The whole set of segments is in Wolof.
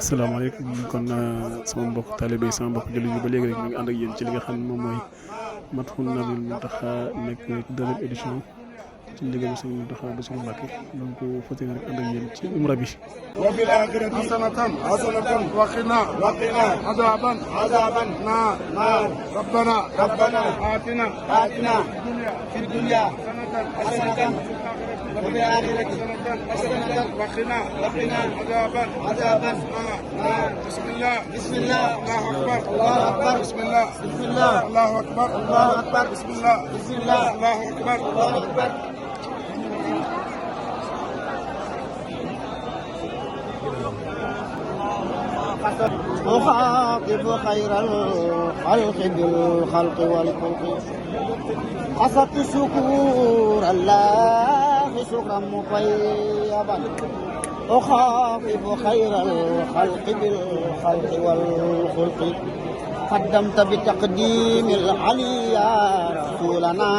asalaamaaleykum kon sama mbokk taalibe sama mbokk jullit yi ba léegi rek ñu ngi ànd ak yéen ci li nga xam ne moom mooy Madhoun Nabil Mountakha nekk deuxième édition ci ndigalu Sëriñ Mountakha Bassirou Mbacké donc fas yéene rek ànd ak yéen ci umra bi. wa fil aaxirati hasanatan wa qinaa azaaban naar rabbana aatina fid dunya hasanatan wa fil aaxirati hasanatan wa qinaa azaaban naar bismillah allahu akbar bismillah allahu akbar bismillah allahu akbar أخاطب خير الخلق بالخلق والخلق قصدت شكور الله شكرا مطيبا أخاطب خير الخلق بالخلق والخلق قدمت بتقديم العلي يا رسولنا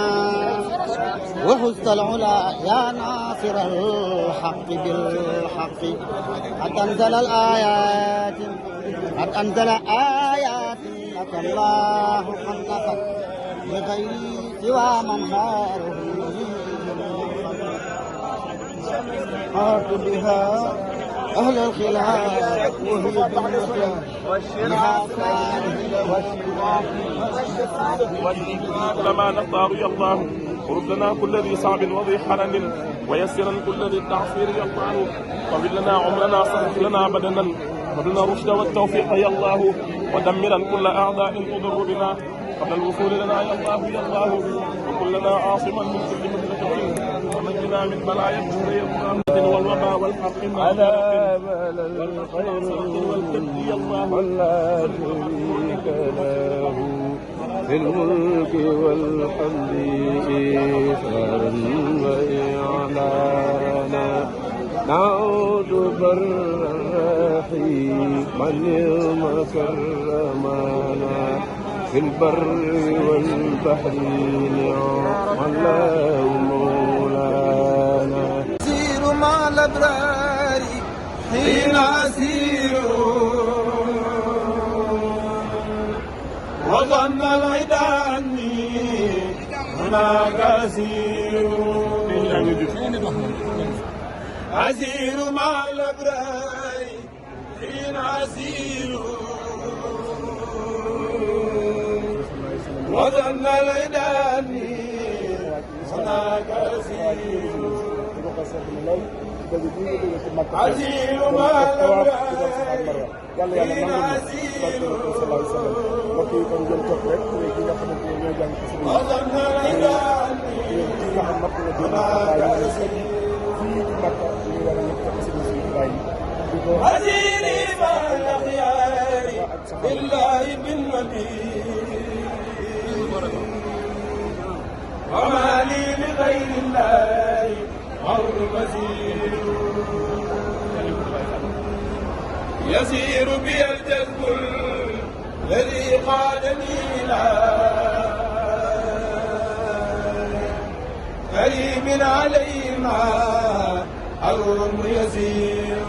وحزت العلا يا ناصر الحق بالحق قد أنزل آيات لك الله حنفت بغير سوى من هاره قالت بها أهل الخلاف وهي بالنسبة لما نختار يا الله وردنا كل ذي صعب وذي حرم ويسرا كل ذي التعصير يا الله طول لنا عمرنا صرف لنا بدنا وابلنا الرشد والتوفيق يا الله ودمرا كل أعداء تضر بنا قبل الوصول لنا يا الله وكلنا عاصما من كل مدركة ونجنا من بلايا الشر والوباء والحق على بال الخير والكد يا الله ولا شريك له في الملك والحمد إيثارا وإعلانا نعود برا رحيما اليوم كرمانا في البر والبحر نعم الله مولانا سير مع الأبرار حين أسير وظن العدا عني هناك أسير أسير مع الأبرار حين أسير وظن العدا عني هناك أسير عسير ما yàlla nangu ñu barke Rasul sallallahu alayhi wa sallam mbokk yi kon ngeen toog rek ki nga xamante ne ñoo jàng ci sëriñ bi nga xam mat na dina bàyyi fii ci Makka ñu war a nekk ci sëriñ si bàyyi di ko عسيري ما الأخيار بالله بالنبي وما لي لغير الله عون مسير يسير بي الجذب الذي قادني إلى كريم عليهما الرم يسير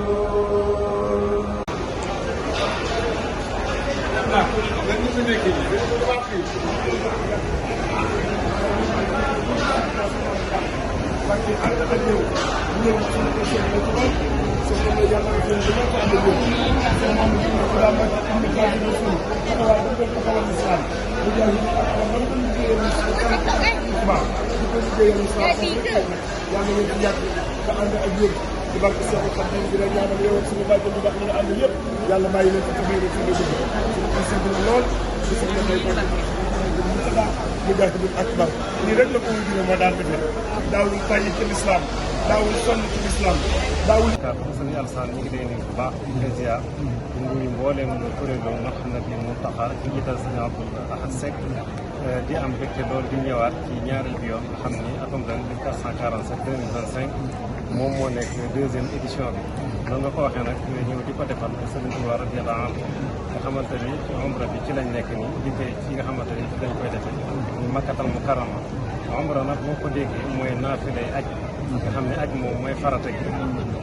di barke Seexul Xadiim di la ñaanal yow ak suñu bàjjen bu baax ñu ànd yëpp yàlla bàyyi leen ci biir ci biir suñu sant na lool di sant na tey mu jaay bi akbar nii rek la ko wuyu moo daan defee daawul tàyyi ci lislaam daawul sonn ci lislaam daawul sëñ Alassane ñu ngi lay nuyu bu baax di la ziar di nuyu mbooleem kuréelu Madhoun Nabil Mountakha ci njiital sëñ Abdoul Ahad Seck di am mbégte loolu di ñëwaat ci ñaareel bi yoon nga xam ni atum ren 1447 2025 moom moo nekk deuxième édition bi noonu nga ko waxee nag ñëw di ko defal Sëriñ Tuubaa radiyallaahu anhu nga xamante ni ci umra bi ci lañ nekk nii liggéey ci nga xamante ni ci lañ koy defee ñu Makkatal Mukarrama umra nag boo ko déggee mooy naafilay aj nga xam ne aj moom mooy farata gi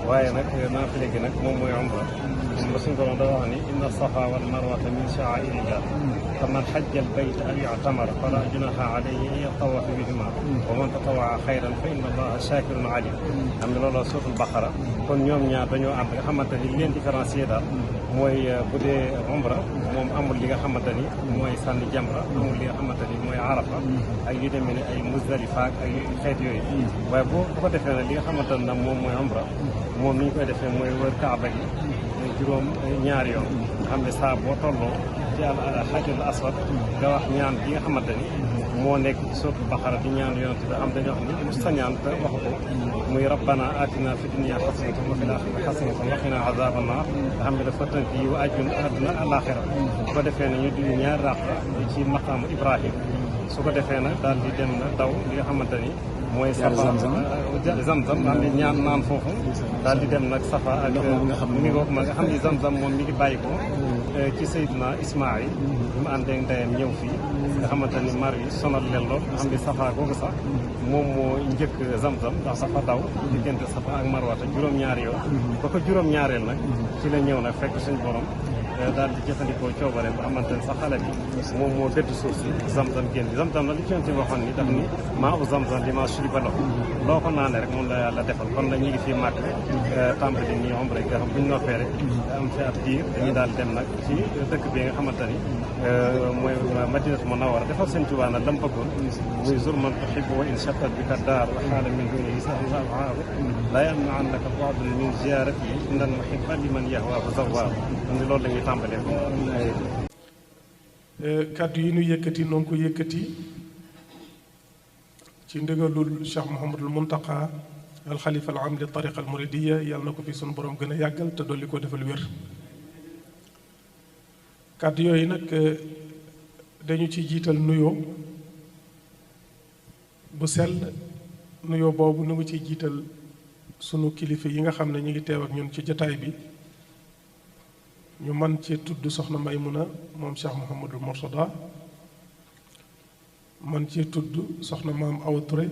waaye nag naafile gi nag moom mooy umra moom la suñu borom da wax ni inna safa wal marwata min sha'airillah faman hajja al bayta aw i'tamara fala junaha alayhi an yatawafa bihima wa man tatawaa xayran fa inna allaha shakirun alim am na loolu suuratul Baqara kon ñoom ñaar dañoo ànd nga xamante ni li leen différencier daal mooy bu dee umra moom amul li nga xamante ni mooy sànni jamra amul li nga xamante ni mooy arafa ak yu demee ne ay Muzdalifa ak ay xeet yooyu waaye bu ko defee nag li nga xamante ne nag moom mooy umra moom ni ñu koy defee mooy wër Kaaba gi juróom ñaari yoon nga xam ne saa boo tolloo ci al Hajjul Aswad nga wax ñaan bi nga xamante ni moo nekk ci suuratul Baqara di ñaan yonent bi xam dañoo wax ni mos ta ñaan te waxu ko muy rabbana atina fi dunya hasanatan wa fil akhirati hasanatan wa qina azaban nar nga xam ne dafa tënk yi wa ajjun àdduna àllaaxira su ko defee ne ñu di ñaari ràq ci maqaamu Ibrahim su ko defee nag daal di dem na daw li nga xamante ni mooy safa zamzam am di ñaan naan foofu daal di dem nag safa ak mi ngoog ma nga xam ni zamzam moom mi ngi bàyyi ko ci Seydina Ismaïl bi mu àndee ndeyam ñëw fii nga xamante ni mar yi sonal leen lool nga xam ni safa googu sax moom moo njëkk zamzam ndax safa daw diggante safa ak marwata juróom-ñaari yoon ba ko juróom-ñaareel nag ci la ñëw nag fekk suñ borom daal di jëfandikoo coobare ba xamante ne sax xale bi moom moo dëdd suuf si zamzam génn zamzam la li ci yonent bi waxoon ni daf ni maa u zamzam li maa shuriba lahu loo ko naanee rek moom la yàlla defal kon nag ñu ngi fii màkk tàmbali nii ombre nga xam bu ñu noppee rek am fi ab diir dañuy daal dem nag ci dëkk bi nga xamante ni mooy Madinatu Munawwara defal seen Tuubaa nag lam bëggoon muy zur man tuhibbu wa in shattat bika daar wa xaala min dunihi sahaabu laa yamna'annaka bu'dun min ziyaaratihi innal muhibba liman yahwaahu zawwaar ni loolu la ñuy tàmbalee ko. kàddu yi ñu yëkkati noo ngi ko yëkkati ci ndigalul Cheikh Mouhamadul Muntaqa al xalifa al am li tariqa al muridiya yàlla na ko fi sunu borom gën a yàggal te dolli ko defal wér. kàddu yooyu nag dañu ci jiital nuyoo bu sell nuyoo boobu nu ngi ciy jiital sunu kilifa yi nga xam ne ñu ngi teew ak ñun ci jataay bi. ñu man ci tudd soxna Maymuna moom Cheikh Mouhamadul Mourtada man ci tudd soxna maam Awa Touré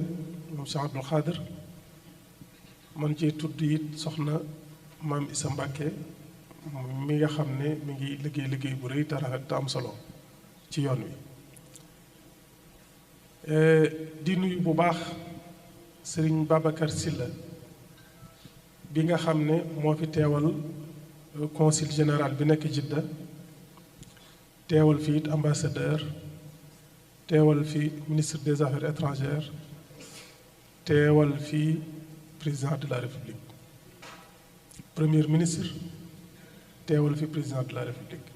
moom Cheikh Abdoul Khadir man ci tudd it soxna maam Issa Mbàkke mi nga xam ne mi ngi liggéey bu rëy te rafet te am solo ci yoon wi di nuyu bu baax Sëriñ Babacar Sylla bi nga xam ne moo fi teewal consul général bi nekk Jidda teewal fi it ambassadeur teewal fi ministre des affaires étrangères teewal fi président de la république premier ministre teewal fi président de la république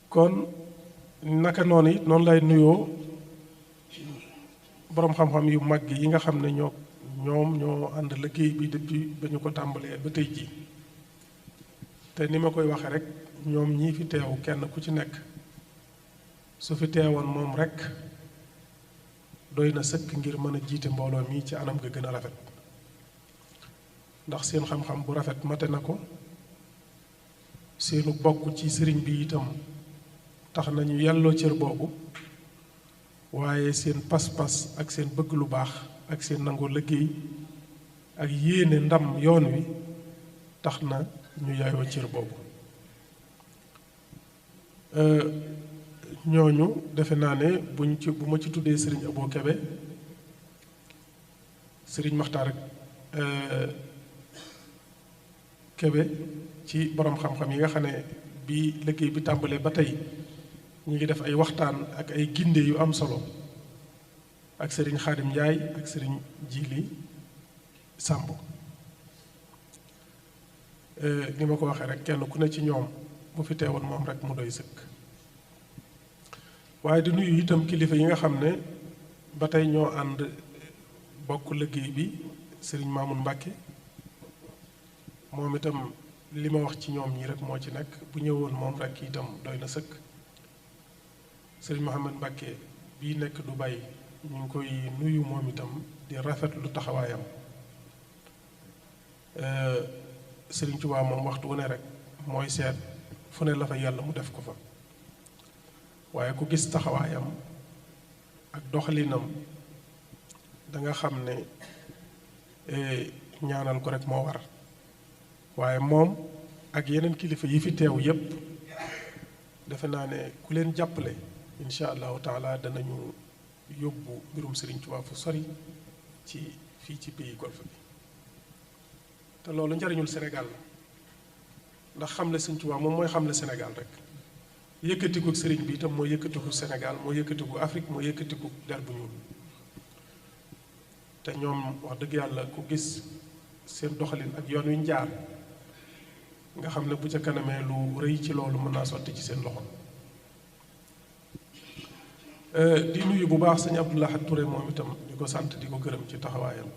kon naka noonu it noonu lay nuyoo boroom xam-xam yu mag yi nga xam ne ñoom ñoo ànd liggéey bi depuis ba ñu ko tàmbalee ba tey jii te ni ma koy waxee rek ñoom ñii fi teew kenn ku ci nekk su fi teewoon moom rek doy na sëkk ngir mën a jiite mbooloo mi ci anam ga gën a rafet ndax seen xam-xam bu rafet mate na ko seenu bokk ci sëriñ bi itam tax nañu yelloo cër boobu waaye seen pas-pas ak seen bëgg lu baax ak seen nangoo liggéey ak yéene ndam yoon wi tax na ñu yaayoo cër boobu ñooñu defe naa ne bu ma ci tuddee sëriñ Abo Kebe sëriñ Maxtaar Kebe ci borom xam-xam yi nga xam ne bi liggéey bi tàmbalee ba tey ñu ngi def ay waxtaan ak ay ginde yu am solo ak sëriñ Xaadim Njaay ak sëriñ Jili Sàmb ni ma ko waxee rek kenn ku ne ci ñoom bu fi teewoon moom rek mu doy sëkk waaye di nuyu itam kilifa yi nga xam ne ba tey ñoo ànd bokk liggéey bi sëriñ Maamun Mbàkke moom itam li ma wax ci ñoom ñi rek moo ci nekk bu ñëwoon moom rek itam doy na sëkk sëriñ Mohamed Mbàkke bii nekk du bàyyi ñu ngi koy nuyu moom itam di rafet lu taxawaayam sëriñ Tuubaa moom waxtu wu ne rek mooy seet fu ne la fa yàlla mu def ko fa waaye ku gis taxawaayam ak doxalinam danga xam ne ñaanal ko rek moo war waaye moom ak yeneen kilifa yi fi teew yépp defe naa ne ku leen jàppale incha allahu taala danañu yóbbu mbirum Serigne Touba fu sori ci fii ci pays golfe bi te loolu njariñul Sénégal la ndax xamle Serigne Touba moom mooy xamle Sénégal rek yëkkatiku Serigne bi itam moo yëkkatiku Sénégal moo yëkkatiku Afrique moo yëkkatiku der bu ñuul te ñoom wax dëgg yàlla ku gis seen doxalin ak yoon wi ñu jaar nga xam ne bu ca kanamee lu rëy ci loolu mën naa sotti ci seen loxo. di nuyu bu baax sëñ Abdou Lahad Touré moom itam di ko sant di ko gërëm ci taxawaayam